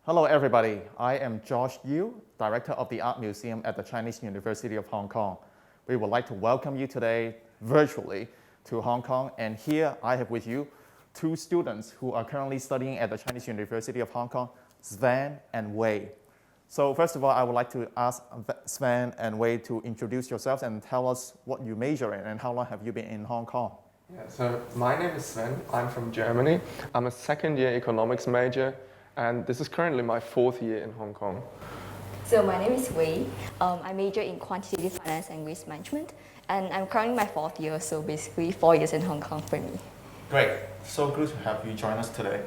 Hello everybody, I am Josh Yu, Director of the Art Museum at the Chinese University of Hong Kong. We would like to welcome you today virtually to Hong Kong, and here I have with you two students who are currently studying at the Chinese University of Hong Kong, Sven and Wei. So first of all, I would like to ask Sven and Wei to introduce yourselves and tell us what you major in and how long have you been in Hong Kong? Yeah, so my name is Sven, I'm from Germany. I'm a second year economics major, and this is currently my fourth year in Hong Kong. So my name is Wei. I major in quantitative finance and risk management, and I'm currently my fourth year, so basically 4 years in Hong Kong for me. Great, so good to have you join us today.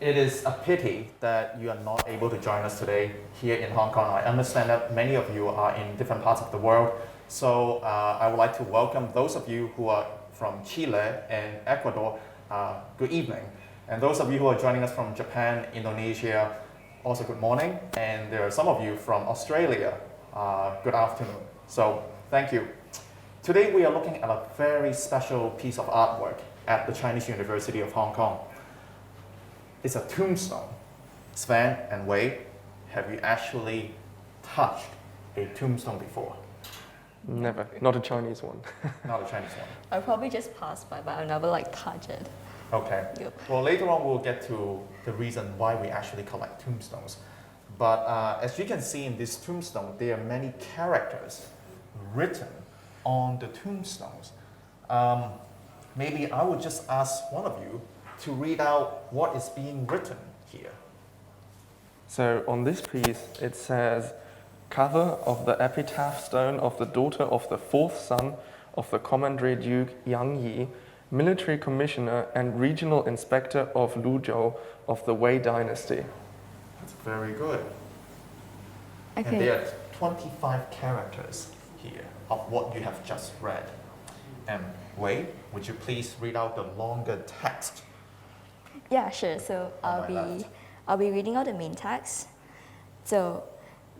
It is a pity that you are not able to join us today here in Hong Kong. I understand that many of you are in different parts of the world, so I would like to welcome those of you who are from Chile and Ecuador. Good evening. And those of you who are joining us from Japan, Indonesia, also good morning. And there are some of you from Australia, good afternoon. So thank you. Today we are looking at a very special piece of artwork at the Chinese University of Hong Kong. It's a tombstone. Sven and Wei, have you actually touched a tombstone before? Never, not a Chinese one. Not a Chinese one. I probably just passed by, but I've never touched it. Okay. Yep. Well, later on we'll get to the reason why we actually collect tombstones. But as you can see in this tombstone, there are many characters written on the tombstones. Maybe I would just ask one of you to read out what is being written here. So on this piece it says, cover of the epitaph stone of the daughter of the fourth son of the Commandery Duke Yang Yi, military commissioner and regional inspector of Luzhou of the Wei dynasty. That's very good. Okay. And there are 25 characters here of what you have just read. And Wei, would you please read out the longer text? Yeah, sure. So On my left. I'll be reading out the main text. So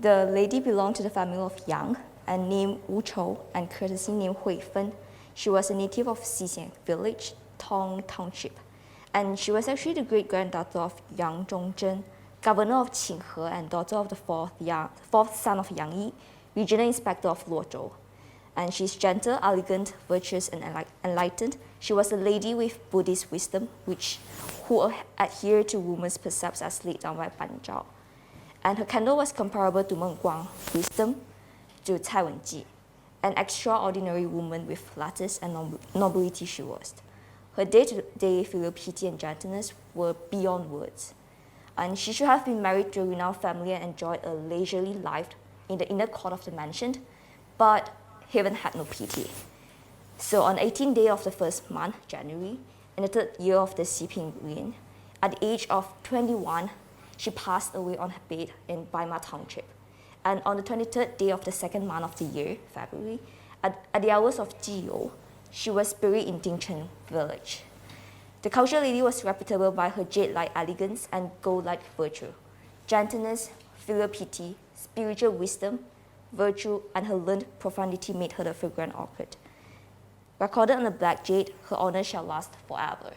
the lady belonged to the family of Yang and named Wu Chou and courtesy named Hui Fen. She was a native of Succinct village, Tong Township, and she was actually the great-granddaughter of Yang Zhongzhen, governor of Qinghe and daughter of the fourth son of Yang Yi, regional inspector of Luozhou. And she's gentle, elegant, virtuous, and enlightened. She was a lady with Buddhist wisdom, who adhered to women's precepts as laid down by Ban Zhao. And her candle was comparable to Meng Guang, wisdom, to Cai Wenji. An extraordinary woman with lattice and nobility she was. Her day-to-day filial piety and gentleness were beyond words. And she should have been married to a renowned family and enjoyed a leisurely life in the inner court of the mansion, but heaven had no pity. So on the 18th day of the first month, January, in the third year of the Xiping reign, at the age of 21, she passed away on her bed in Baima Township. And on the 23rd day of the second month of the year, February, at the hours of Jiyo, she was buried in Dingchen village. The cultured lady was reputable by her jade-like elegance and gold-like virtue, gentleness, filial piety, spiritual wisdom, virtue, and her learned profundity made her the fragrant orchid. Recorded on the black jade, her honor shall last forever.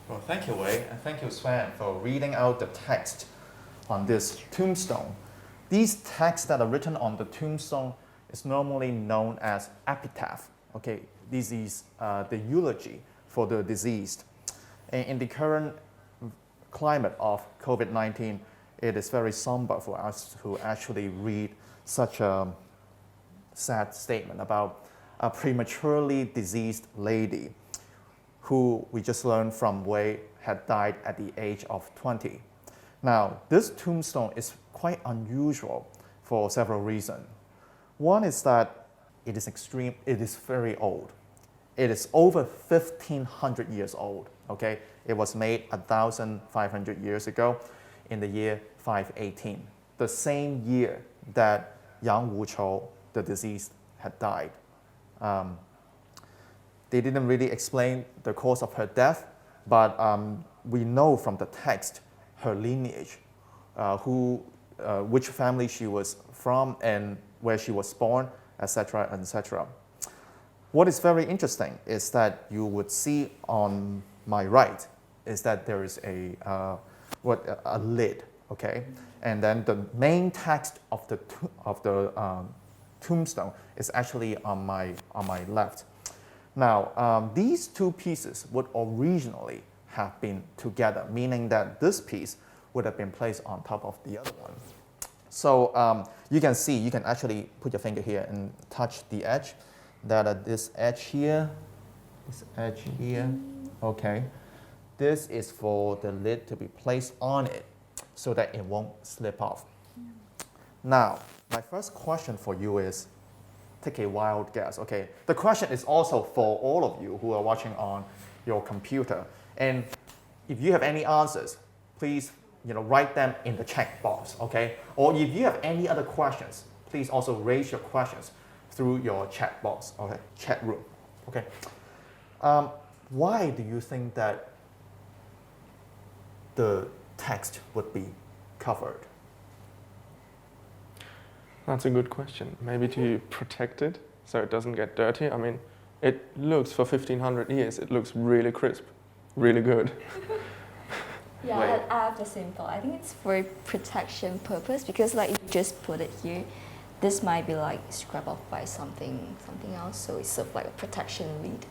Well, thank you, Wei, and thank you, Sven, for reading out the text on this tombstone. These texts that are written on the tombstone is normally known as epitaph. Okay, this is the eulogy for the deceased. And in the current climate of COVID-19, it is very somber for us to actually read such a sad statement about a prematurely diseased lady who we just learned from Wei had died at the age of 20. Now, this tombstone is quite unusual for several reasons. One is that it is very old. It is over 1,500 years old, okay? It was made 1,500 years ago in the year 518, the same year that Yang Wu Chou, the deceased, had died. They didn't really explain the cause of her death, but we know from the text her lineage, which family she was from and where she was born, etc., etc. What is very interesting is that you would see on my right is that there is a a lid, okay? And then the main text of the tombstone is actually on my left. Now, these two pieces would originally have been together, meaning that this piece would have been placed on top of the other one. So you can see, you can actually put your finger here and touch the edge. That this edge here, okay. This is for the lid to be placed on it so that it won't slip off. Now, my first question for you is, take a wild guess, okay? The question is also for all of you who are watching on your computer. And if you have any answers, please write them in the chat box, okay? Or if you have any other questions, please also raise your questions through your chat box, okay? Chat room, okay? Why do you think that the text would be covered? That's a good question. Maybe to protect it so it doesn't get dirty. I mean, it looks for 1500 years, it looks really crisp, really good. Yeah, I have the same thought. I think it's for protection purpose because like if you just put it here, this might be like scrubbed off by something else. So it's sort of like a protection lead.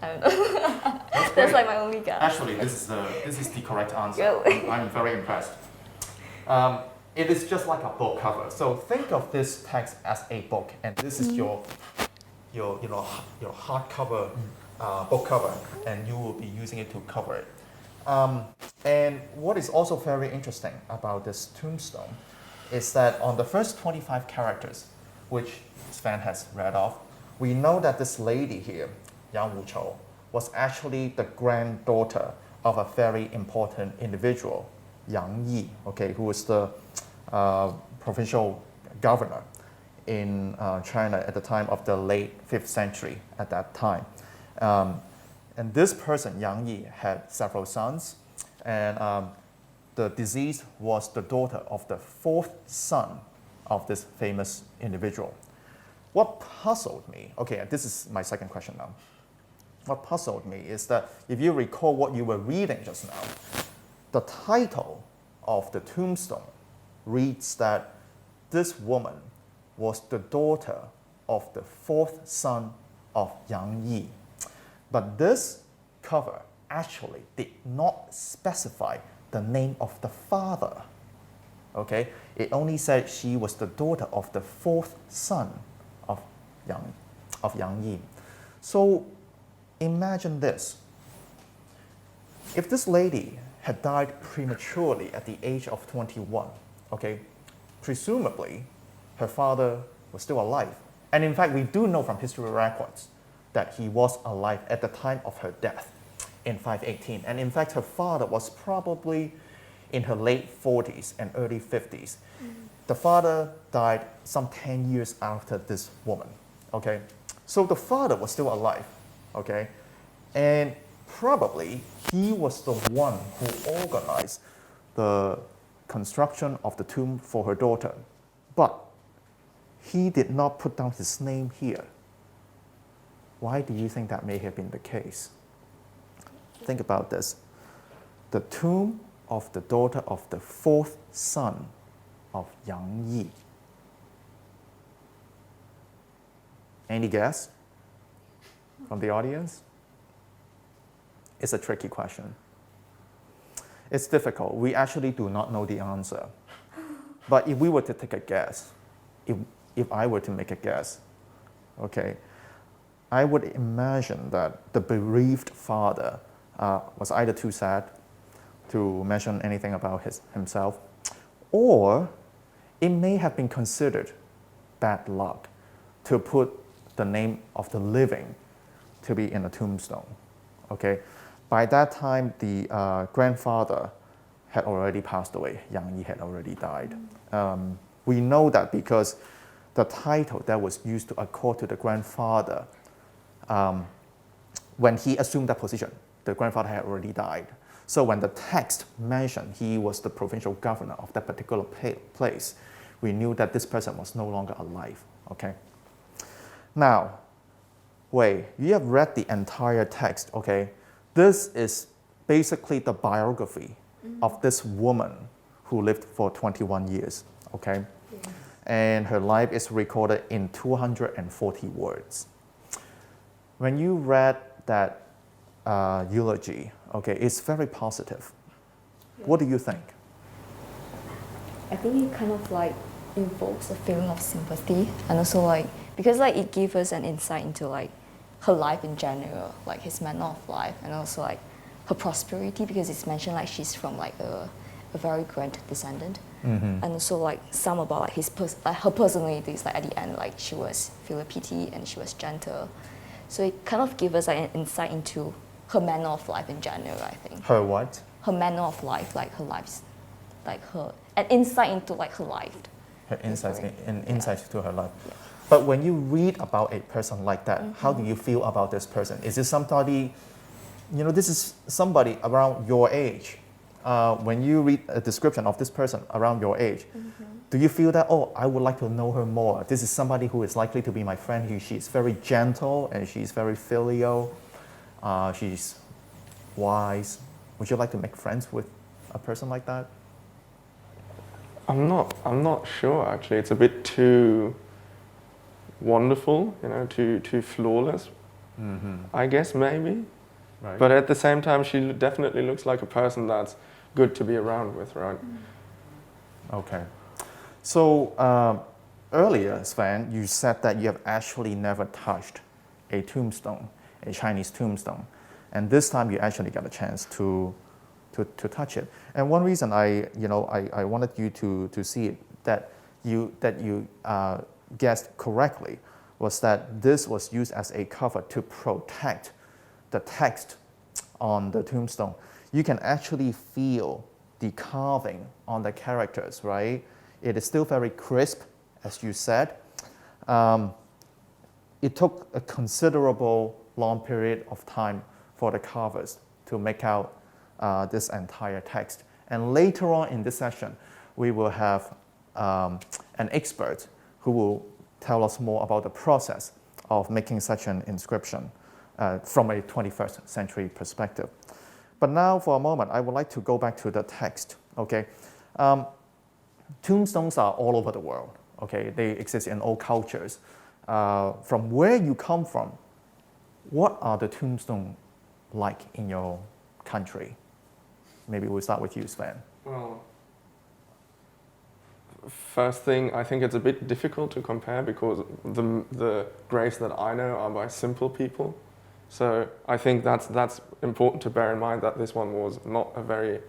I don't know. That's like my only guess. Actually, this is the correct answer. Really? I'm very impressed. It is just like a book cover. So think of this text as a book, and this is your hardcover book cover, and you will be using it to cover it. And what is also very interesting about this tombstone is that on the first 25 characters, which Sven has read off, we know that this lady here, Yang Wuchou, was actually the granddaughter of a very important individual, Yang Yi, okay, who was the provincial governor in China at the time of the late 5th century at that time. And this person, Yang Yi, had several sons, and the deceased was the daughter of the 4th son of this famous individual. What puzzled me, okay, this is my second question now. What puzzled me is that if you recall what you were reading just now, the title of the tombstone reads that this woman was the daughter of the 4th son of Yang Yi. But this cover actually did not specify the name of the father. Okay? It only said she was the daughter of the 4th son of Yang Yi. So imagine this. If this lady had died prematurely at the age of 21, okay, presumably her father was still alive. And in fact, we do know from history records that he was alive at the time of her death in 518. And in fact, her father was probably in her late 40s and early 50s. The father died some 10 years after this woman, okay? So the father was still alive, okay? And probably he was the one who organized the construction of the tomb for her daughter. But he did not put down his name here. Why do you think that may have been the case? Think about this. The tomb of the daughter of the 4th son of Yang Yi. Any guess from the audience? It's a tricky question. It's difficult. We actually do not know the answer. But if we were to take a guess, if I were to make a guess, okay, I would imagine that the bereaved father was either too sad to mention anything about himself, or it may have been considered bad luck to put the name of the living to be in a tombstone. Okay, by that time, the grandfather had already passed away. Yang Yi had already died. We know that because the title that was used to accord to the grandfather, when he assumed that position, the grandfather had already died. So when the text mentioned he was the provincial governor of that particular place, we knew that this person was no longer alive, okay? Now, Wei, you have read the entire text, okay? This is basically the biography of this woman who lived for 21 years, okay? And her life is recorded in 240 words. When you read that eulogy, okay, it's very positive. What do you think? I think it kind of like invokes a feeling of sympathy, and also like because like it gives us an insight into like her life in general, like his manner of life, and also like her prosperity, because it's mentioned like she's from like a very grand descendant, and also like some about like her personalities, like at the end like she was filial piety and she was gentle, so it kind of gives us like an insight into her manner of life in general. I think Her what? her manner of life, like her life's, like her an insight into like her life. Her insights, insights to her life. Yeah. But when you read about a person like that, how do you feel about this person? Is this somebody, this is somebody around your age. When you read a description of this person around your age, do you feel that, oh, I would like to know her more? This is somebody who is likely to be my friend. She's very gentle and she's very filial. She's wise. Would you like to make friends with a person like that? I'm not sure actually. It's a bit too wonderful, too flawless. I guess maybe. Right. But at the same time, she definitely looks like a person that's good to be around with, right? Okay. So earlier, Sven, you said that you have actually never touched a tombstone, a Chinese tombstone, and this time you actually got a chance to touch it. And one reason I wanted you to see it, that you guessed correctly, was that this was used as a cover to protect the text on the tombstone. You can actually feel the carving on the characters, right? It is still very crisp, as you said. It took a considerable long period of time for the carvers to make out this entire text. And later on in this session, we will have an expert who will tell us more about the process of making such an inscription from a 21st century perspective. But now for a moment, I would like to go back to the text, okay? Tombstones are all over the world, okay? They exist in all cultures. From where you come from, what are the tombstones like in your country? Maybe we'll start with you, Sven. Well, first thing, I think it's a bit difficult to compare because the graves that I know are by simple people. So I think that's important to bear in mind, that this one was not a very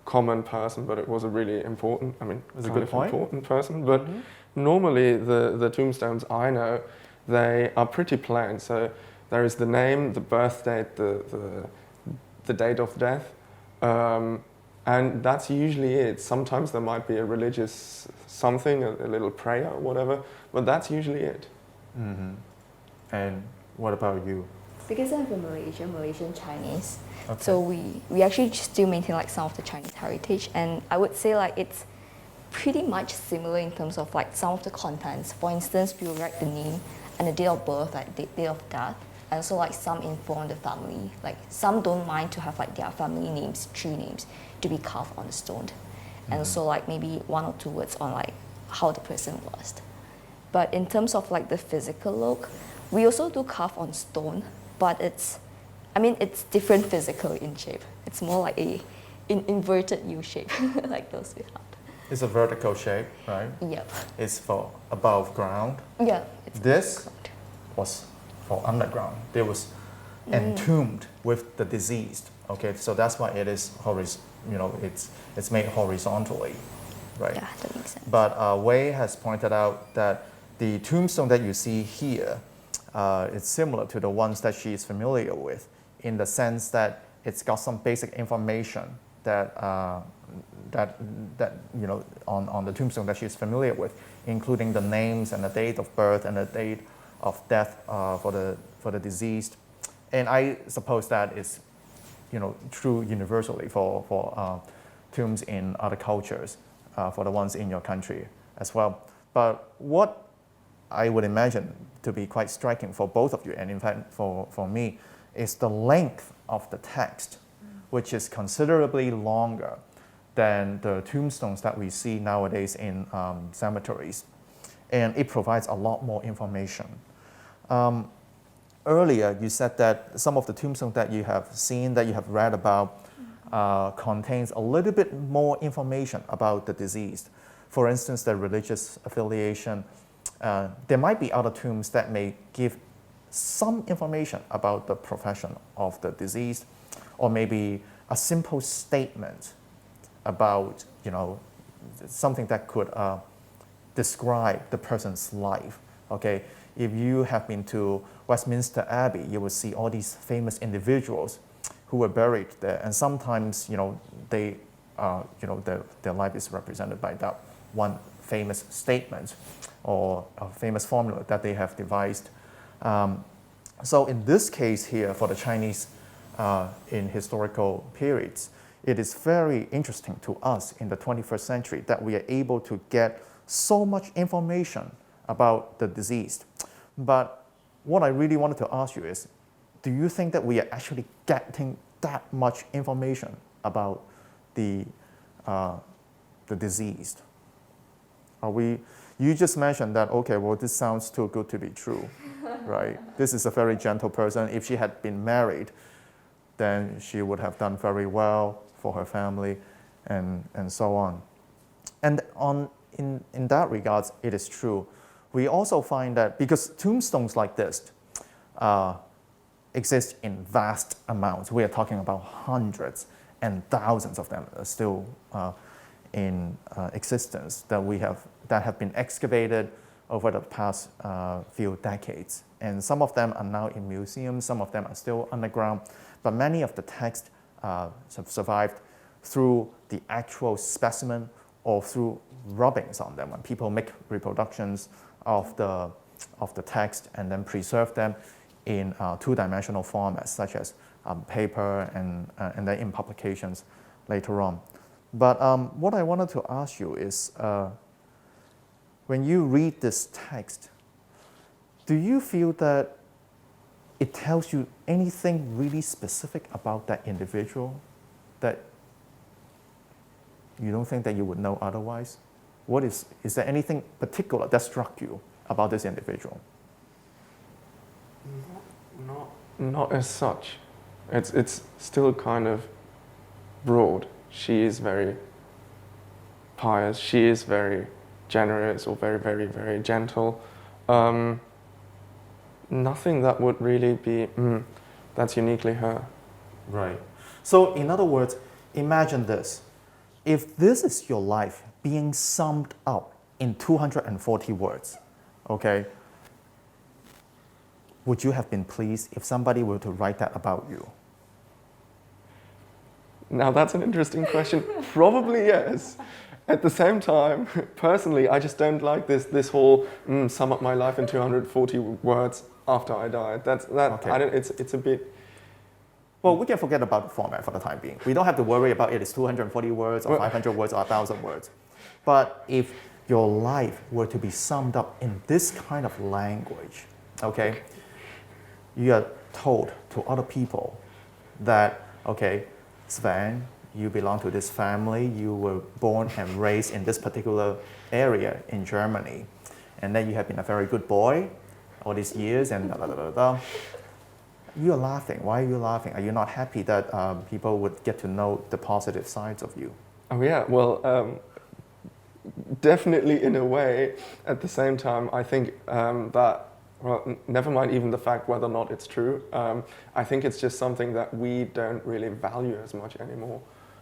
common person, but it was a really important, important person. But normally the tombstones I know, they are pretty plain. So there is the name, the birth date, the date of death, and that's usually it. Sometimes there might be a religious something, a little prayer or whatever, but that's usually it. And what about you? Because I'm from Malaysian Chinese, Okay. so we actually still maintain like some of the Chinese heritage, and I would say like it's pretty much similar in terms of like some of the contents. For instance, we will write the name and the date of birth, like the date of death, and also like some info on the family. Like some don't mind to have like their family names, tree names, to be carved on the stone, and also like maybe 1 or 2 words on like how the person was. But in terms of like the physical look, we also do carve on stone, but it's different physically in shape. It's more like an inverted U shape, like those we have. It's a vertical shape, right? Yep. It's for above ground. Yeah. This was for underground. They was entombed with the deceased. Okay, so that's why it is it's made horizontally, right? Yeah, that makes sense. But Wei has pointed out that the tombstone that you see here is similar to the ones that she is familiar with, in the sense that it's got some basic information that on the tombstone that she's familiar with, including the names and the date of birth and the date of death for the deceased. And I suppose that is true universally for tombs in other cultures, for the ones in your country as well. But what I would imagine to be quite striking for both of you, and in fact for me, is the length of the text. which is considerably longer than the tombstones that we see nowadays in cemeteries. And it provides a lot more information. Earlier, you said that some of the tombstones that you have seen, that you have read about, contains a little bit more information about the deceased. For instance, the religious affiliation. There might be other tombs that may give some information about the profession of the deceased, or maybe a simple statement about, something that could describe the person's life. Okay, if you have been to Westminster Abbey, you will see all these famous individuals who were buried there, and sometimes, they, their life is represented by that one famous statement or a famous formula that they have devised. So in this case here, for the Chinese in historical periods, it is very interesting to us in the 21st century that we are able to get so much information about the deceased. But what I really wanted to ask you is, do you think that we are actually getting that much information about the deceased? You just mentioned that, okay, well, this sounds too good to be true, right? This is a very gentle person. If she had been married, then she would have done very well for her family, and so on. And in that regards, it is true. We also find that because tombstones like this exist in vast amounts, we are talking about hundreds and thousands of them still in existence that have been excavated over the past few decades. And some of them are now in museums, some of them are still underground, but many of the texts have survived through the actual specimen or through rubbings on them. When people make reproductions of the text and then preserve them in two-dimensional formats, such as paper and then in publications later on. But what I wanted to ask you is, when you read this text, do you feel that it tells you anything really specific about that individual that you don't think that you would know otherwise? Is there anything particular that struck you about this individual? Not as such. It's still kind of broad. She is very pious. She is very generous or very, very, very gentle. Nothing that would really be, that's uniquely her. Right. So in other words, imagine this. If this is your life being summed up in 240 words, okay, would you have been pleased if somebody were to write that about you? Now that's an interesting question. Probably yes. At the same time, personally, I just don't like this whole sum up my life in 240 words after I die. Okay. It's a bit. Well, we can forget about the format for the time being. We don't have to worry about it is 240 words or 500 words or 1,000 words. But if your life were to be summed up in this kind of language, okay, you are told to other people that, okay, Sven, you belong to this family, you were born and raised in this particular area in Germany, and then you have been a very good boy all these years, and da da da da. You are laughing. Why are you laughing? Are you not happy that people would get to know the positive sides of you? Oh yeah, well, definitely in a way. At the same time, I think that, well, never mind even the fact whether or not it's true, I think it's just something that we don't really value as much anymore.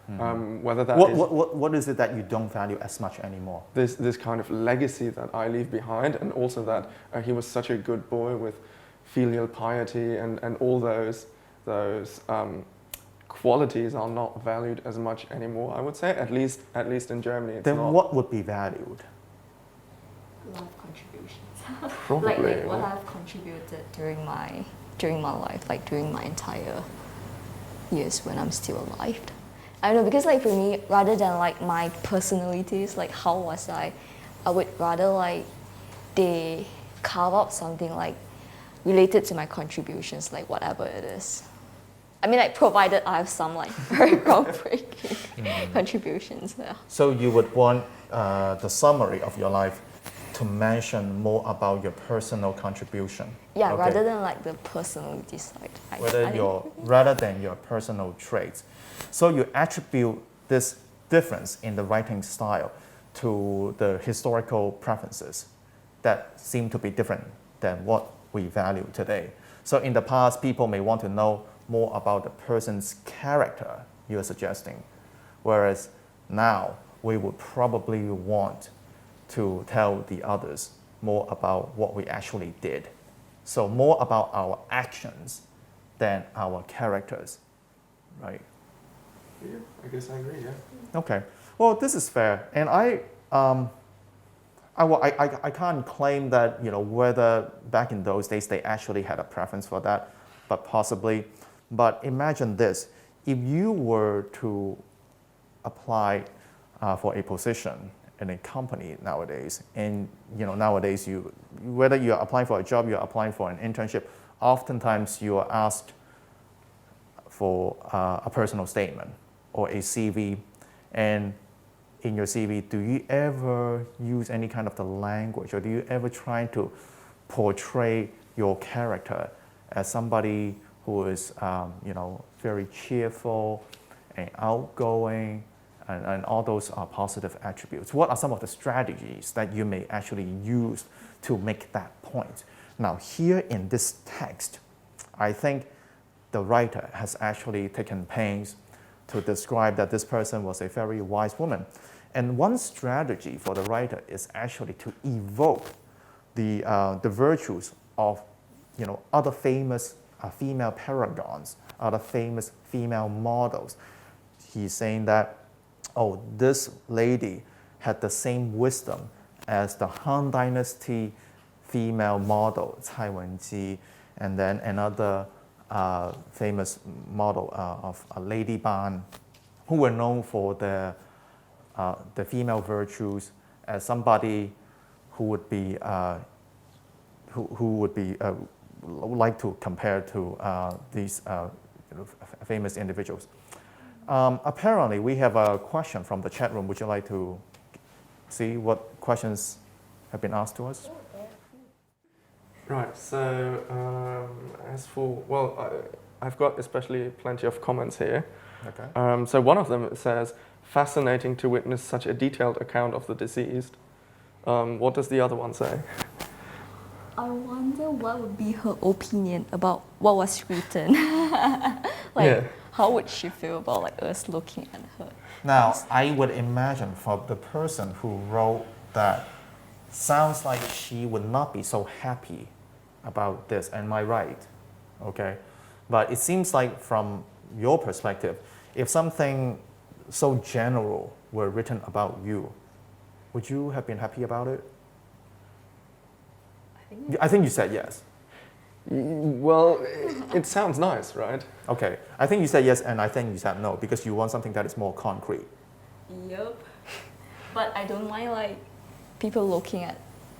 Whether that what is it that you don't value as much anymore? This kind of legacy that I leave behind, and also that he was such a good boy with filial piety and all those qualities are not valued as much anymore. I would say, at least in Germany, it's then not. What would be valued? Life contributions. Probably. like what I've contributed during my life, like during my entire years when I'm still alive. I don't know, because like for me, rather than like my personalities, like how was I would rather like they carve out something like related to my contributions, like whatever it is. I mean, like, provided I have some like very groundbreaking contributions. Yeah. So you would want the summary of your life to mention more about your personal contribution. Yeah, Okay. rather than like the personality side. Rather than your personal traits. So you attribute this difference in the writing style to the historical preferences that seem to be different than what we value today. So in the past, people may want to know more about the person's character you're suggesting, whereas now we would probably want to tell the others more about what we actually did. So more about our actions than our characters, right? Yeah, I guess I agree, yeah. Okay. Well, this is fair, and I can't claim that, you know, whether back in those days they actually had a preference for that, but possibly. But imagine this: if you were to apply for a position in a company nowadays, and you know nowadays whether you're applying for a job, you're applying for an internship, oftentimes you are asked for a personal statement or a CV, and in your CV, do you ever use any kind of the language, or do you ever try to portray your character as somebody who is, you know, very cheerful and outgoing, and all those are positive attributes? What are some of the strategies that you may actually use to make that point? Now, here in this text, I think the writer has actually taken pains to describe that this person was a very wise woman. And one strategy for the writer is actually to evoke the virtues of, you know, other famous female paragons, other famous female models. He's saying that, oh, this lady had the same wisdom as the Han Dynasty female model, Cai Wenji, and then another famous model of Lady Ban, who were known for the female virtues as somebody who would be like to compare to these famous individuals. Apparently, we have a question from the chat room. Would you like to see what questions have been asked to us? Right, so as for, well, I've got especially plenty of comments here. Okay. So one of them says, fascinating to witness such a detailed account of the deceased. What does the other one say? I wonder what would be her opinion about what was written. Like, Yeah. how would she feel about like us looking at her? Now, I would imagine for the person who wrote that, sounds like she would not be so happy about this. Am I right? Okay. But it seems like from your perspective, if something so general were written about you, would you have been happy about it? I think you said yes. Well, it sounds nice, right? Okay. I think you said yes, and I think you said no, because you want something that is more concrete. Yep. But I don't mind like people looking at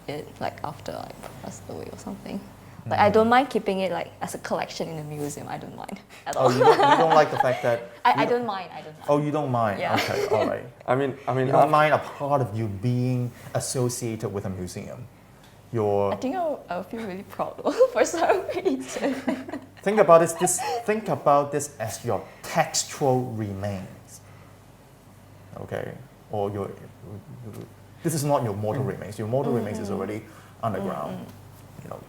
it like after I passed away or something. Like I don't mind keeping it like as a collection in a museum. I don't mind at all. Oh, you don't like the fact that... I don't mind. Oh, you don't mind? Yeah. Okay, all right. I mean, You don't mind a part of you being associated with a museum? I think I'll feel really proud for some reason. Think about this. Think about this as your textual remains. Okay, or your. This is not your mortal remains. Your mortal remains is already underground, you know,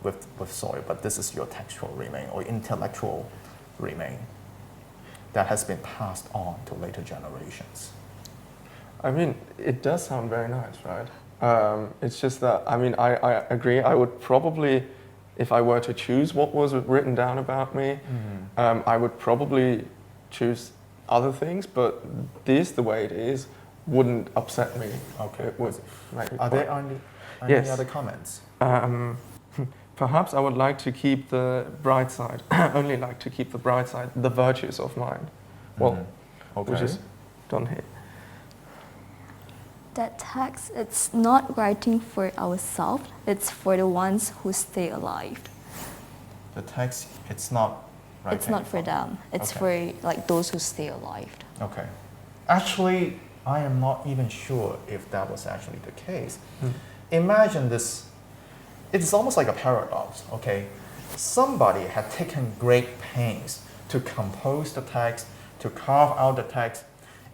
with soil. But this is your textual remain or intellectual remain that has been passed on to later generations. I mean, it does sound very nice, right? It's just that, I mean, I agree. I would probably, if I were to choose what was written down about me, I would probably choose other things, but this, the way it is, wouldn't upset me. Okay. It would make me Are quite- there any Yes. other comments? Perhaps I would like to keep the bright side, only like to keep the bright side, the virtues of mine. Well, which is done here. That text, it's not writing for ourselves, it's for the ones who stay alive. The text, it's not writing? It's not for them. It's Okay. for like those who stay alive. Okay. Actually, I am not even sure if that was actually the case. Imagine this, it's almost like a paradox, okay? Somebody had taken great pains to compose the text, to carve out the text,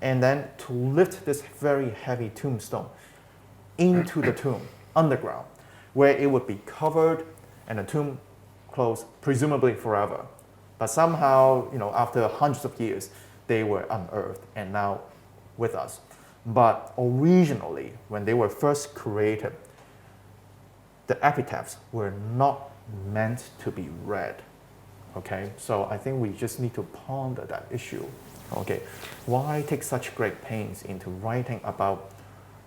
and then to lift this very heavy tombstone into the tomb underground, where it would be covered and the tomb closed, presumably forever. But somehow, after hundreds of years, they were unearthed and now with us. But originally, when they were first created, the epitaphs were not meant to be read. Okay, so I think we just need to ponder that issue. Okay, why take such great pains into writing about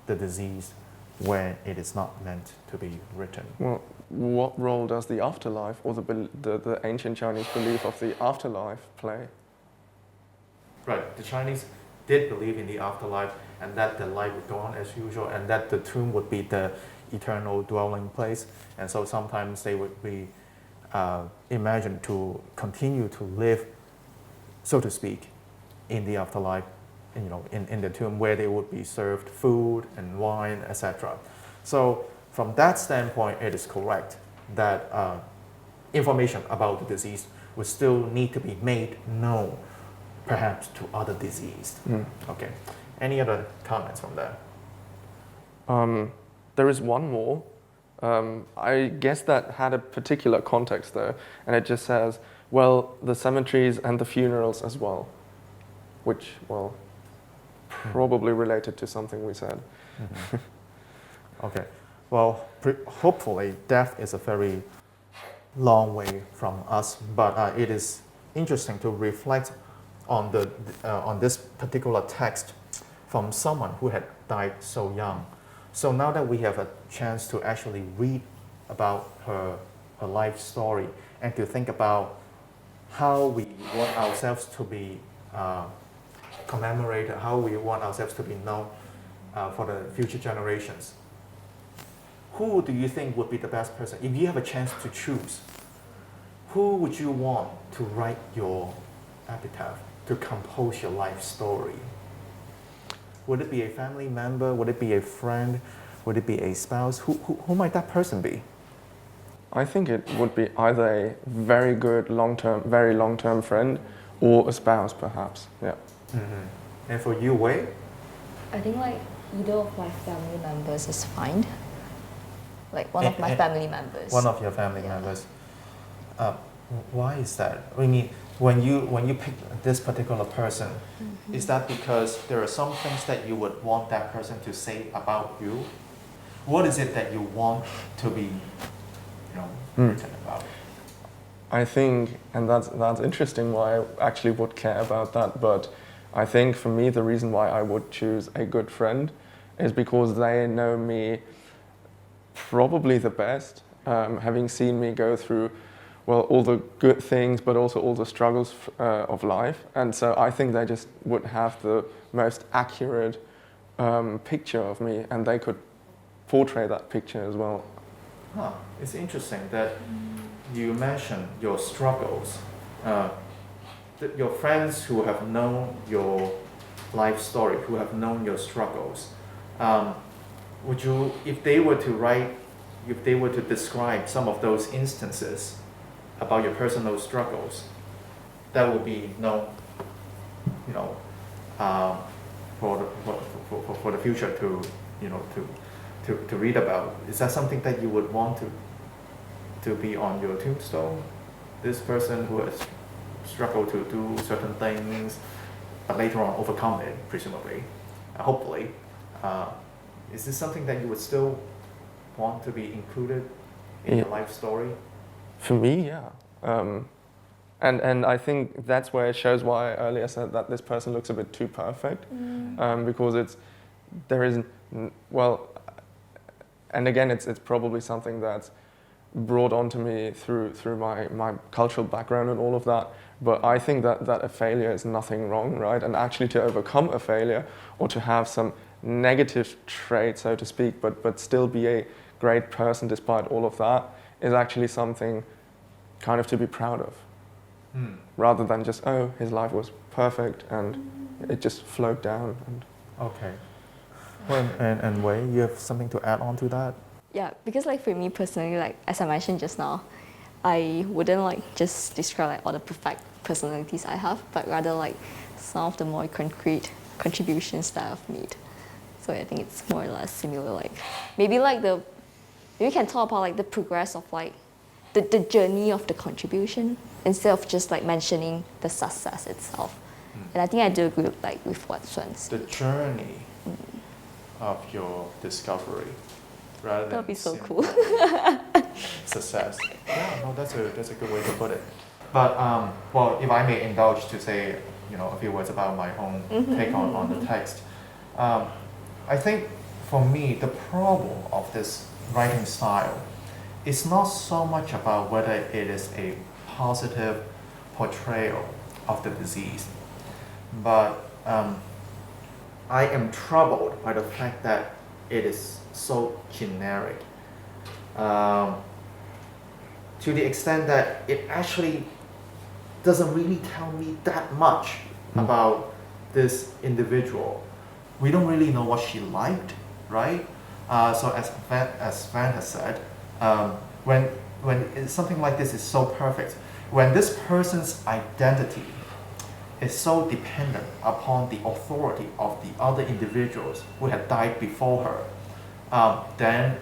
the disease when it is not meant to be written? Well, what role does the afterlife or the ancient Chinese belief of the afterlife play? Right, the Chinese did believe in the afterlife and that the life would go on as usual and that the tomb would be the eternal dwelling place. And so sometimes they would be imagined to continue to live, so to speak, in the afterlife, in the tomb where they would be served food and wine, etc. So from that standpoint, it is correct that information about the disease would still need to be made known, perhaps to other deceased. Okay. Any other comments from that? There is one more. I guess that had a particular context though, and it just says, well, the cemeteries and the funerals as well, which, well, probably related to something we said. Okay. Well, hopefully death is a very long way from us, but it is interesting to reflect on this particular text from someone who had died so young. So now that we have a chance to actually read about her life story and to think about how we want ourselves to be commemorated, how we want ourselves to be known for the future generations, who do you think would be the best person? If you have a chance to choose, who would you want to write your epitaph, to compose your life story? Would it be a family member? Would it be a friend? Would it be a spouse? Who might that person be? I think it would be either a very good very long-term friend or a spouse perhaps, yeah. And for you, Wei? I think like either of my family members is fine. Like one of my family members. One of your family members. Why is that? I mean, when you pick this particular person, is that because there are some things that you would want that person to say about you? What is it that you want to be, written about? I think, and that's interesting why I actually would care about that, but I think for me the reason why I would choose a good friend is because they know me probably the best, having seen me go through, well, all the good things, but also all the struggles of life. And so I think they just would have the most accurate picture of me, and they could portray that picture as well. It's interesting that you mentioned your struggles. Your friends who have known your life story, who have known your struggles, would you, if they were to describe some of those instances about your personal struggles, that would be known, for the future to read about. Is that something that you would want to be on your tombstone? This person who has struggled to do certain things, but later on overcome it, presumably, hopefully. Is this something that you would still want to be included in your life story? For me, yeah. And I think that's where it shows why I earlier said that this person looks a bit too perfect, because and again, it's probably something that's brought onto me through my cultural background and all of that. But I think that a failure is nothing wrong, right? And actually to overcome a failure or to have some negative trait, so to speak, but still be a great person despite all of that is actually something kind of to be proud of. rather than just, oh, his life was perfect and it just flowed down. And Okay. Well, and Wei, you have something to add on to that? Yeah, because like for me personally, like as I mentioned just now, I wouldn't like just describe like all the perfect personalities I have, but rather like some of the more concrete contributions that I've made. So I think it's more or less similar. Like maybe maybe we can talk about like the progress of like the journey of the contribution instead of just like mentioning the success itself. And I think I do agree with what Swan said. The journey of your discovery, rather than That'd be so simple cool. success. Yeah, no, that's a good way to put it. But well, if I may indulge to say, a few words about my own take on the text. I think for me, the problem of this writing style is not so much about whether it is a positive portrayal of the disease, but I am troubled by the fact that it is so generic, to the extent that it actually doesn't really tell me that much about this individual. We don't really know what she liked, right? So as Van has said, when something like this is so perfect, when this person's identity is so dependent upon the authority of the other individuals who had died before her, then,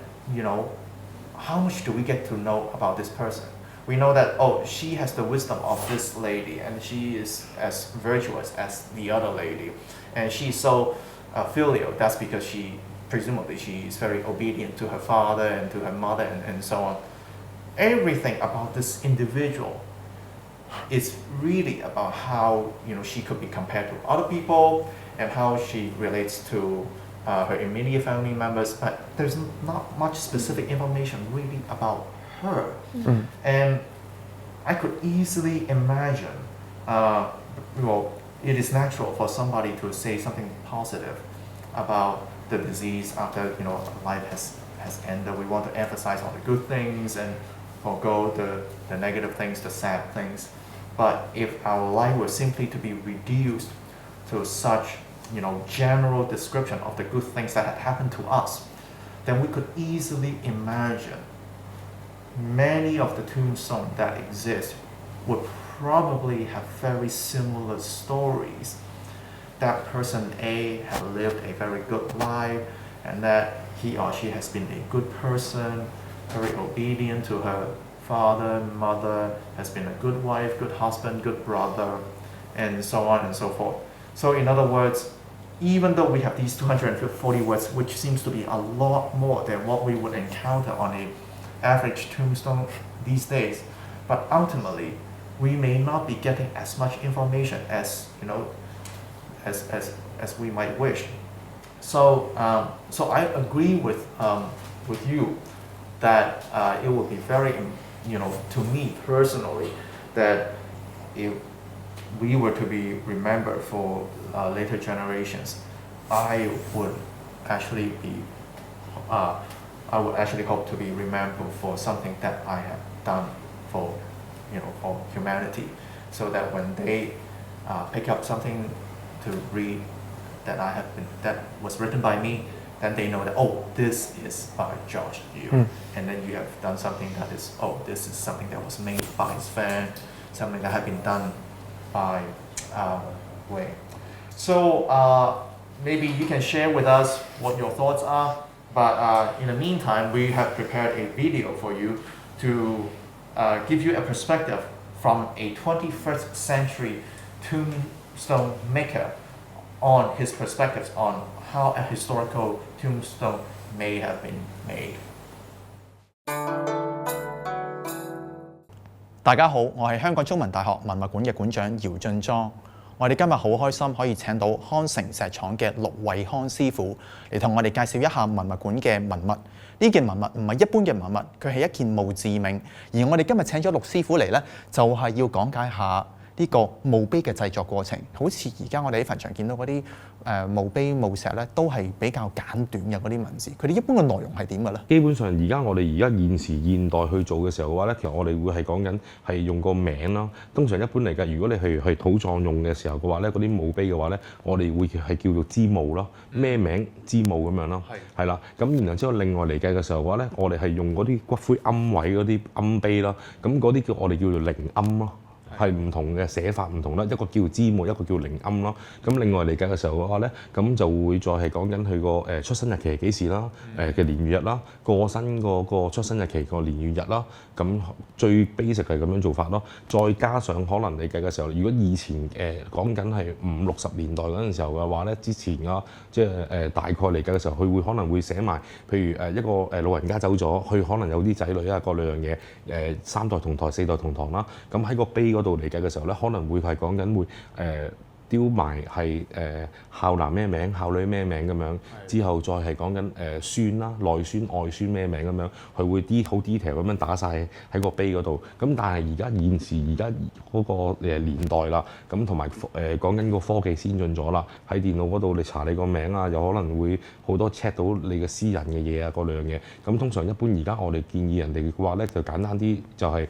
how much do we get to know about this person? We know that, oh, she has the wisdom of this lady, and she is as virtuous as the other lady, and she's so filial. That's because presumably she is very obedient to her father and to her mother and so on. Everything about this individual is really about how she could be compared to other people and how she relates to her immediate family members, but there's not much specific information really about her. And I could easily imagine, it is natural for somebody to say something positive about the disease after life has ended. We want to emphasize all the good things and forego the negative things, the sad things. But if our life were simply to be reduced to such general description of the good things that had happened to us, then we could easily imagine many of the tombstones that exist would probably have very similar stories. That person A had lived a very good life, and that he or she has been a good person, very obedient to her father, mother, has been a good wife, good husband, good brother, and so on and so forth. So in other words, even though we have these 240 words, which seems to be a lot more than what we would encounter on an average tombstone these days, but ultimately we may not be getting as much information as as we might wish. So I agree with you that it would be very to me personally, that if we were to be remembered for later generations, I would actually hope to be remembered for something that I have done for humanity, so that when they pick up something to read that was written by me, then they know that, oh, this is by Josh Yu, and then you have done something that is, oh, this is something that was made by Sven, something that had been done by Wei. So maybe you can share with us what your thoughts are, but in the meantime, we have prepared a video for you to give you a perspective from a 21st century tombstone maker on his perspectives on how a historical tombstone may have been made. 大家好，我係香港中文大學文物館嘅館長姚俊莊。我哋今日好開心可以請到康城石廠嘅陸惠康師傅嚟同我哋介紹一下文物館嘅文物。呢件文物唔係一般嘅文物，佢係一件墓誌銘。而我哋今日請咗陸師傅嚟呢，就係要講解下呢個墓碑嘅製作過程。好似而家我哋喺墳場見到嗰啲墓碑墓石咧，都係比較簡短嘅嗰啲文字。佢哋一般嘅內容係點嘅咧？基本上而家我哋現時現代去做嘅時候嘅話咧，其實我哋會係講緊係用個名啦。通常一般嚟計，如果你係土葬用嘅時候嘅話咧，嗰啲墓碑嘅話咧，我哋會係叫做之墓咯，咩名之墓咁樣咯，係啦。咁然後之後另外嚟計嘅時候嘅話咧，我哋係用嗰啲骨灰龕位嗰啲龕碑啦，咁嗰啲我哋叫做靈龕咯。係唔同嘅寫法唔同啦，一個叫之墓，一個叫靈龕咯。咁另外嚟計嘅時候嘅話咧，咁就會再係講緊佢個出生日期係幾時啦，嘅年月日啦，過身個出生日期個年月日啦。咁最 basic 係咁樣做法咯。再加上可能你計嘅時候，如果以前講緊係50、60年代嗰陣時候嘅話咧，之前啊，即係大概嚟計嘅時候，佢會可能會寫埋，譬如一個老人家走咗，佢可能有啲仔女啊，各兩樣嘢3代同堂、4代同堂啦。咁喺個碑嗰度嚟計嘅時候咧，可能會係講緊會丟埋係孝男咩名、孝女咩名咁樣，之後再係講緊孫啦、內孫、外孫咩名咁樣，佢會好 detail 咁樣打晒喺個碑嗰度。咁但係而家現時而家嗰個年代啦，咁同埋講緊個科技先進咗啦，喺電腦嗰度你查你個名啊，有可能會好多 check 到你嘅私人嘅嘢啊，嗰兩樣嘢。咁通常一般而家我哋建議人哋嘅話咧，就簡單啲就係、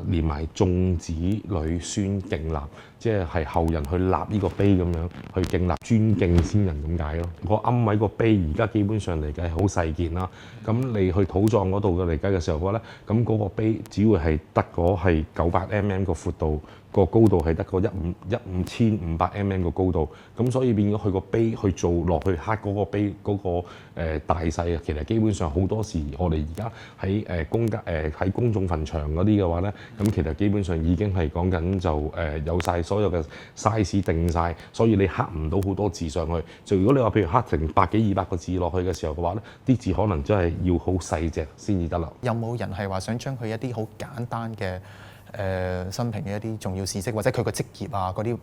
連埋眾子女孫敬立，即係後人去立呢個碑咁樣，去敬立尊敬先人咁解咯。個龕位個碑而家基本上嚟計係好細件啦。咁你去土葬嗰度嘅嚟計嘅時候嘅話咧，咁嗰個碑只會係得嗰係900mm個闊度，個高度係得個1500mm 個高度。咁所以變咗佢個碑去做落去刻嗰個碑嗰個大細啊，其實基本上好多時我哋而家喺喺公眾墳場嗰啲嘅話咧，咁其實基本上已經係講緊就有晒所有嘅 size 定晒，所以你刻唔到好多字上去。就如果你話譬如刻成100幾200個字落去嘅時候嘅話咧，啲字可能真係要好細隻先至得啦。有冇人係話想將佢一啲好簡單嘅生平嘅一啲重要事蹟，或者佢個職業啊嗰啲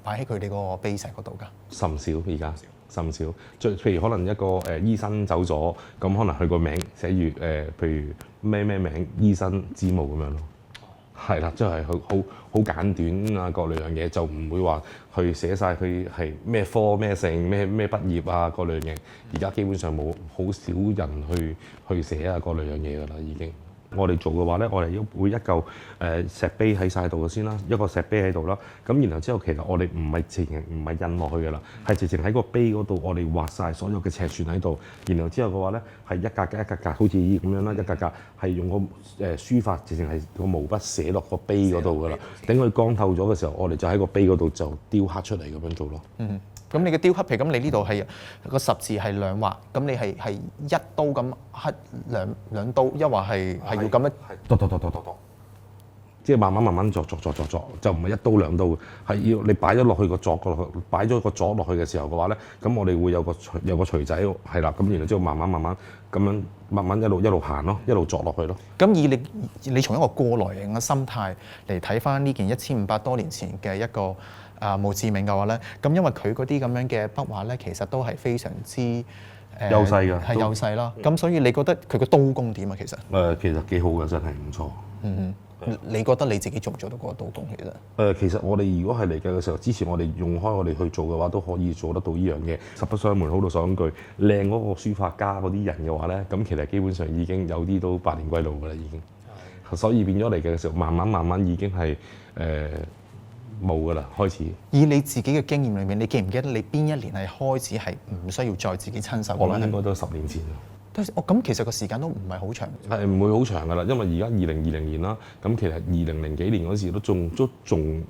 擺喺佢哋嗰個碑石嗰度㗎？甚少而家，甚少。譬如可能一個醫生走咗，咁可能佢個名寫住譬如咩名醫生之墓咁樣咯。係啦，即係好簡短啊，各兩樣嘢就唔會話去寫晒佢係咩科咩姓咩畢業啊，各兩樣嘢。而家基本上冇好少人去寫啊，各兩樣嘢㗎啦已經。我哋做嘅話咧，我哋會一嚿石碑喺晒度先啦，一個石碑喺度啦。咁然後之後，其實我哋唔係印落去嘅啦，係直情喺個碑嗰度，我哋畫晒所有嘅尺寸喺度。然後之後嘅話咧，係一格一格，好似咁樣啦，一格格係用個書法，直情係個毛筆寫落個碑嗰度噶啦。等佢乾透咗嘅時候，我哋就喺個碑嗰度就雕刻出嚟咁樣做咯。嗯。咁你嘅雕刻，譬如咁，你呢度係個十字係兩畫，咁你係一刀咁刻兩刀，一話係要咁樣剁，即係慢慢鑿，就唔係一刀兩刀，係要你擺咗落去個鑿嗰度，擺咗個鑿落去嘅時候嘅話咧，咁我哋會有個錘仔，係啦，咁然後之後慢慢咁樣慢慢一路行咯，一路鑿落去咯。咁以你從一個過來人嘅心態嚟睇翻呢件1500多年前嘅一個墓誌銘嘅話咧，咁因為佢嗰啲咁樣嘅筆畫咧，其實都係非常之幼細㗎，係幼細啦。咁所以你覺得佢個刀工點啊？其實其實幾好嘅，真係唔錯。你覺得你自己做唔做到嗰個刀工其實？其實我哋如果係嚟計嘅時候，之前我哋用開我哋去做嘅話，都可以做得到呢樣嘢。實不相瞞，好到講句，靚嗰個書法家嗰啲人嘅話咧，咁其實基本上已經有啲都百年歸老㗎啦，已經。所以變咗嚟嘅時候，慢慢已經係冇㗎啦，開始。以你自己嘅經驗裏面，你記唔記得你邊一年係開始係唔需要再自己親手？我諗應該都10年前。咁其實個時間都唔係好長。係唔會好長㗎啦，因為而家2020年啦，咁其實2000幾年嗰時都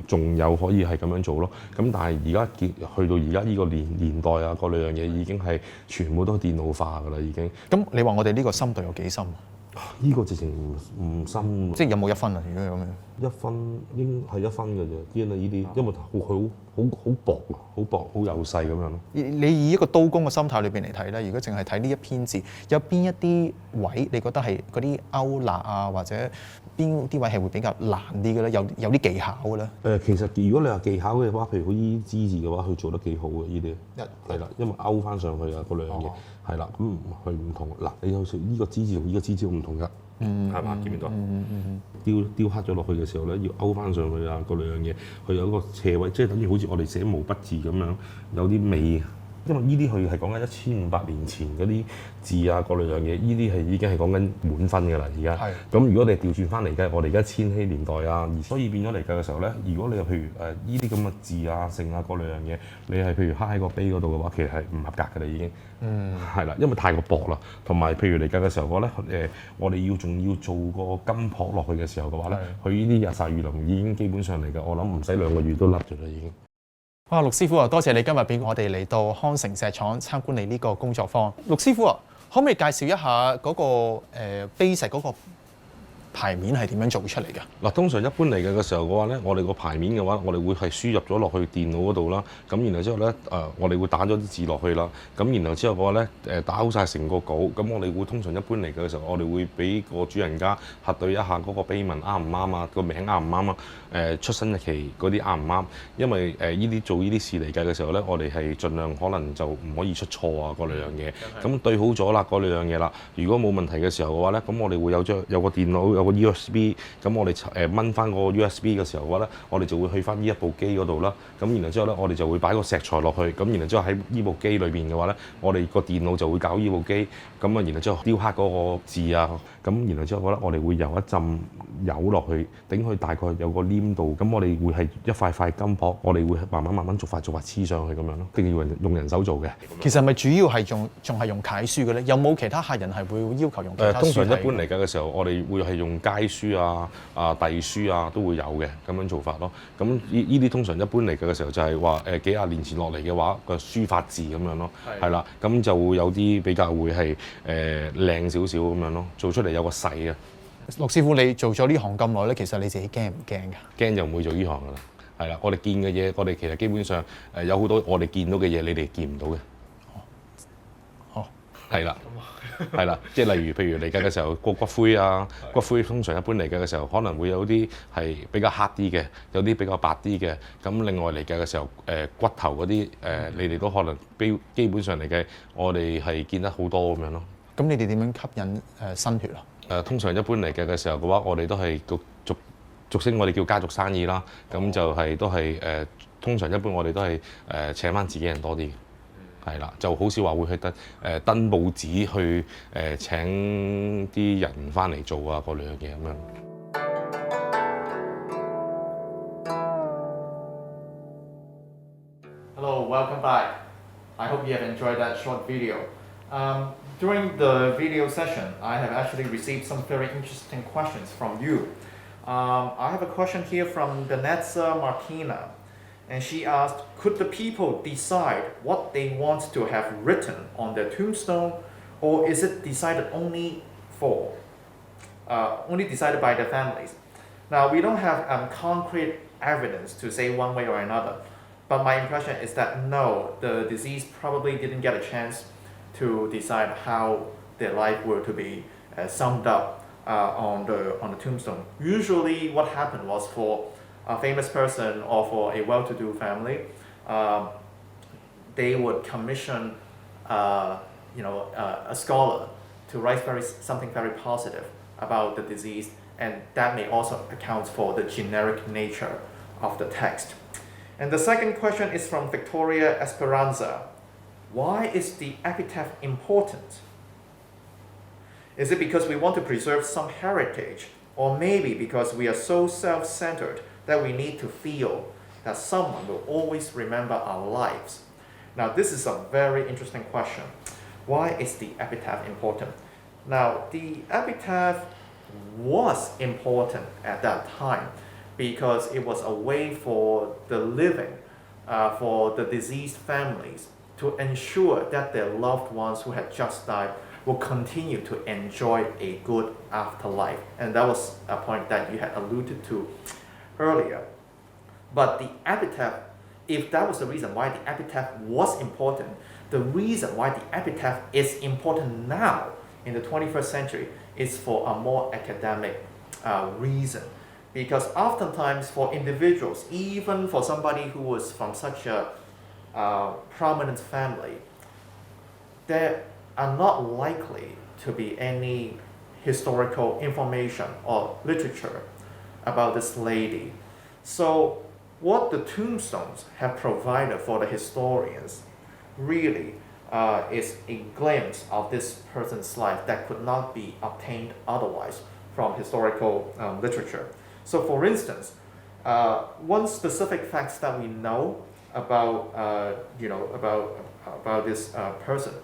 仲有可以係咁樣做咯。咁但係而家去到而家呢個年代啊，嗰兩樣嘢已經係全部都電腦化㗎啦，已經。咁你話我哋呢個深度有幾深？呢個直情唔深，即係有冇1分啊？如果咁樣，1分應係1分嘅啫。因為呢啲因為好薄啊，好薄好幼細咁樣咯。你以一個刀工嘅心態裏邊嚟睇咧，如果淨係睇呢一篇字，有邊一啲位你覺得係嗰啲勾勒啊，或者邊啲位係會比較難啲嘅咧？有啲技巧嘅咧？其實如果你話技巧嘅話，譬如呢啲之字嘅話，佢做得幾好嘅呢啲。係啦，因為勾翻上去啊嗰兩樣嘢係啦，咁佢唔同嗱，你有時呢個之字同呢個之字唔同㗎。係嘛？見唔見到？雕刻咗落去嘅時候咧，要勾翻上去啊，嗰兩樣嘢，佢有一個斜位，即係等於好似我哋寫毛筆字咁樣，有啲尾。因為呢啲佢係講緊1500年前嗰啲字啊，嗰兩樣嘢，呢啲係已經係講緊滿分㗎啦，而家。咁如果你調轉翻嚟計，我哋而家千禧年代啊，所以變咗嚟計嘅時候咧，如果你譬如呢啲咁嘅字啊、剩啊嗰兩樣嘢，你係譬如刻喺個碑嗰度嘅話，其實係唔合格㗎啦已經。係啦，因為太過薄啦，同埋譬如嚟計嘅時候咧，我哋仲要做個金箔落去嘅時候嘅話咧，佢呢啲日曬雨淋已經基本上嚟嘅，我諗唔使2個月都甩咗啦已經。哇，陸師傅啊，多謝你今日俾我哋嚟到康城石廠參觀你呢個工作坊。陸師傅啊，可唔可以介紹一下嗰個碑石嗰個牌面係點樣做出嚟㗎？嗱，通常一般嚟嘅時候嘅話咧，我哋個牌面嘅話，我哋會係輸入咗落去電腦嗰度啦。咁然後之後咧，我哋會打咗啲字落去啦。咁然後之後嘅話咧，打好晒成個稿。咁我哋會通常一般嚟嘅時候，我哋會俾個主人家核對一下嗰個碑文啱唔啱啊，個名啱唔啱啊，出生日期嗰啲啱唔啱？因為呢啲做呢啲事嚟計嘅時候咧，我哋係盡量可能就唔可以出錯啊嗰兩樣嘢。咁對好咗啦，嗰兩樣嘢啦。如果冇問題嘅時候嘅話咧，咁我哋會有個電腦有個 USB， 咁我哋掹翻個 USB 嘅時候嘅話咧，我哋就會去翻呢一部機嗰度啦。咁然後之後咧，我哋就會擺個石材落去。咁然後之後喺呢部機裏邊嘅話咧，我哋個電腦就會搞呢部機。咁啊，然後之後雕刻嗰個字啊，咁然後之後咧，我哋會油一浸油落去，頂佢大概有個黏度。咁我哋會係一塊塊金箔，我哋會慢慢逐塊黐上去咁樣咯。一定要用人手做嘅。其實係咪主要係仲係用楷書嘅咧？有冇其他客人係會要求用其他書體？通常一般嚟計嘅時候，我哋會係用街書啊、隸書啊都會有嘅咁樣做法咯。咁呢啲通常一般嚟計嘅時候就係話幾廿年前落嚟嘅話個書法字咁樣咯，係啦，咁就會有啲比較會係靚少少咁樣咯，做出嚟有個勢啊。陸師傅，你做咗呢行咁耐咧，其實你自己驚唔驚㗎？驚就唔會做呢行㗎啦。係啦，我哋見嘅嘢，我哋其實基本上有好多我哋見到嘅嘢，你哋見唔到嘅。哦，係啦。係啦，即係例如譬如嚟計嘅時候，個骨灰啊，骨灰通常一般嚟計嘅時候，可能會有啲係比較黑啲嘅，有啲比較白啲嘅。咁另外嚟計嘅時候，骨頭嗰啲你哋都可能基本上嚟計，我哋係見得好多咁樣咯。咁你哋點樣吸引新血啊？通常一般嚟計嘅時候嘅話，我哋都係俗稱我哋叫家族生意啦。咁就係都係通常一般我哋都係請翻自己人多啲。係啦，就好少話會去登報紙去請啲人翻嚟做啊嗰兩樣嘢咁樣。Hello, welcome back. I hope you have enjoyed that short video. During the video session, I have actually received some very interesting questions from you. I have a question here from Vanessa Martina. And she asked, could the people decide what they want to have written on their tombstone, or is it decided only decided by the families? Now, we don't have concrete evidence to say one way or another, but my impression is that no, the deceased probably didn't get a chance to decide how their life were to be summed up on the tombstone. Usually, what happened was for a famous person or for a well-to-do family, they would commission a scholar to write something very positive about the deceased, and that may also account for the generic nature of the text. And the second question is from Victoria Esperanza. Why is the epitaph important? Is it because we want to preserve some heritage, or maybe because we are so self-centered that we need to feel that someone will always remember our lives? Now, this is a very interesting question. Why is the epitaph important? Now, the epitaph was important at that time because it was a way for the living, for the deceased families to ensure that their loved ones who had just died will continue to enjoy a good afterlife. And that was a point that you had alluded to earlier. But the epitaph, if that was the reason why the epitaph was important, the reason why the epitaph is important now in the 21st century is for a more academic reason. Because oftentimes for individuals, even for somebody who was from such a prominent family, there are not likely to be any historical information or literature about this lady. So what the tombstones have provided for the historians really is a glimpse of this person's life that could not be obtained otherwise from historical literature. So for instance, one specific fact that we know about about this person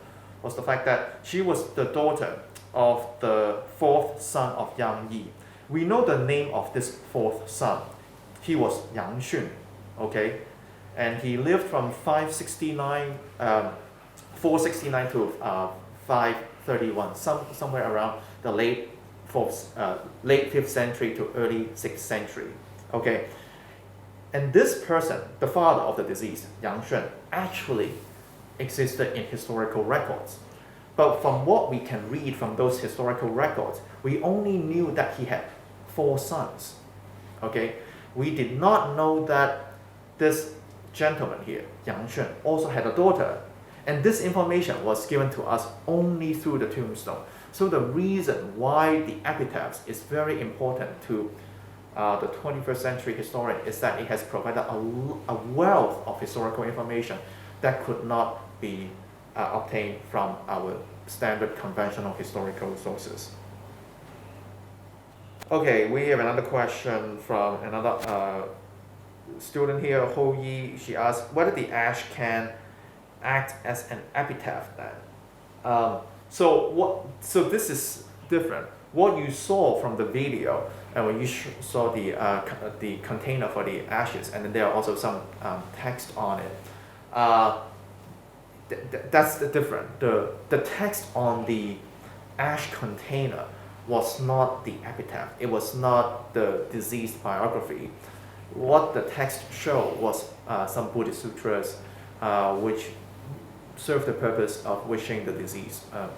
was the fact that she was the daughter of the fourth son of Yang Yi. We know the name of this fourth son. He was Yang Xun, okay, and he lived from 469 to 531, somewhere around the late 5th century to early 6th century, okay. And this person, the father of the deceased, Yang Xun, actually existed in historical records. But from what we can read from those historical records, we only knew that he had 4 sons, okay. We did not know that this gentleman here, Yang Xun, also had a daughter. And this information was given to us only through the tombstone. So the reason why the epitaphs is very important to the 21st century historian is that it has provided a wealth of historical information that could not be obtained from our standard conventional historical sources. Okay, we have another question from another student here, Ho Yi. She asked whether the ash can act as an epitaph then. So this is different. What you saw from the video, and when you saw the container for the ashes, and then there are also some text on it. That's the different. The text on the ash container was not the epitaph. It was not the deceased biography. What the text showed was some Buddhist sutras, which served the purpose of wishing the deceased, a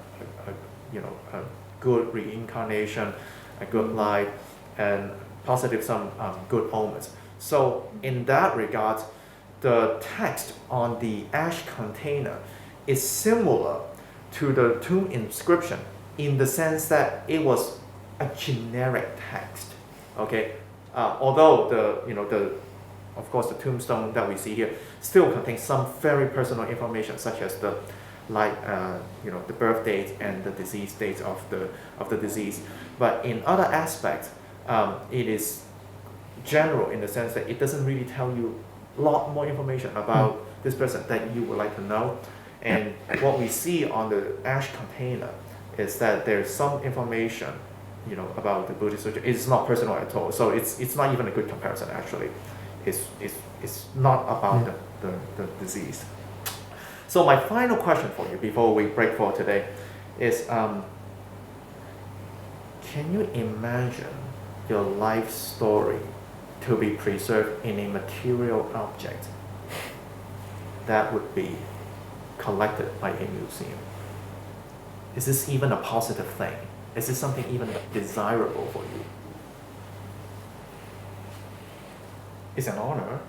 good reincarnation, a good life, and positive some good omens. So in that regard, the text on the ash container is similar to the tomb inscription in the sense that it was a generic text. Okay, although of course the tombstone that we see here still contains some very personal information, such as the birth date and the deceased dates of the deceased. But in other aspects, it is general in the sense that it doesn't really tell you a lot more information about this person that you would like to know. And what we see on the ash container is that there's some information, about the Buddhist sutra. It's not personal at all. So it's not even a good comparison actually. It's not about the disease. So my final question for you before we break for today is, can you imagine your life story to be preserved in a material object that would be collected by a museum? Is this even a positive thing? Is this something even desirable for you? It's an honor.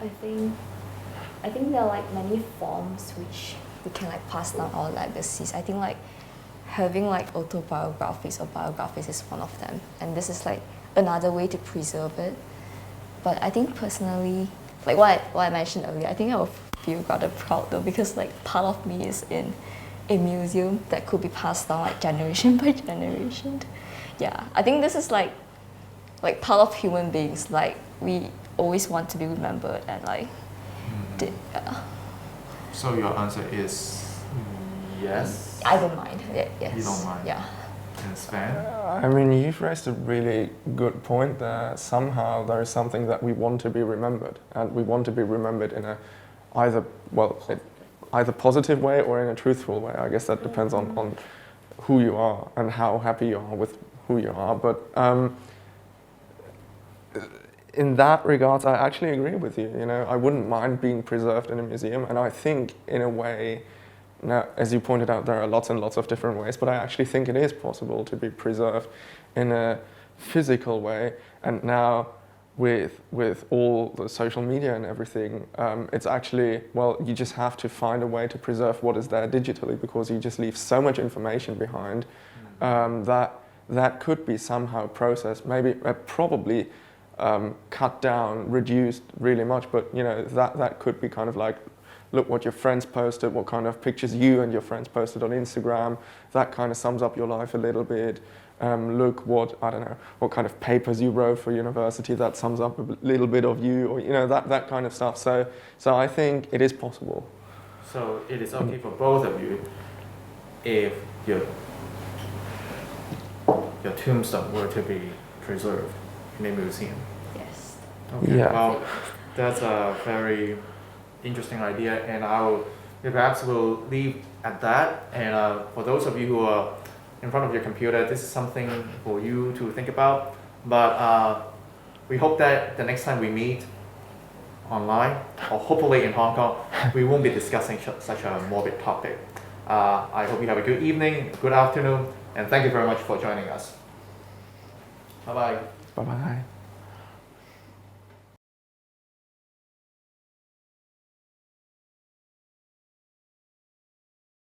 I think there are many forms which we can pass down our legacies. I think having autobiographies or biographies is one of them, and this is another way to preserve it. But I think personally, what I mentioned earlier, I think I would feel rather proud though, because part of me is in a museum that could be passed down generation by generation. Yeah, I think this is part of human beings. We always want to be remembered and So your answer is yes? I don't mind. Yes. You don't mind? Yeah. And Sven? I mean, you've raised a really good point there. Somehow there is something that we want to be remembered, and we want to be remembered in either positive way or in a truthful way. I guess that depends on who you are and how happy you are with who you are. But in that regard, I actually agree with you. I wouldn't mind being preserved in a museum, and I think in a way, now, as you pointed out, there are lots and lots of different ways, but I actually think it is possible to be preserved in a physical way. And now, with all the social media and everything, it's actually, well, you just have to find a way to preserve what is there digitally, because you just leave so much information behind that could be somehow processed, maybe probably cut down, reduced really much, but you know, that could be kind of like, look what your friends posted, what kind of pictures you and your friends posted on Instagram, that kind of sums up your life a little bit. Look what, I don't know, what kind of papers you wrote for university, that sums up a little bit of you, or you know, that kind of stuff. So I think it is possible. So it is okay for both of you if your tombstone were to be preserved in a museum. Yes. Okay. Yeah. Well, that's a very interesting idea, and perhaps we'll leave at that. And for those of you who are in front of your computer, this is something for you to think about. But we hope that the next time we meet online, or hopefully in Hong Kong, we won't be discussing such a morbid topic. I hope you have a good evening, good afternoon, and thank you very much for joining us. Bye-bye. Bye-bye.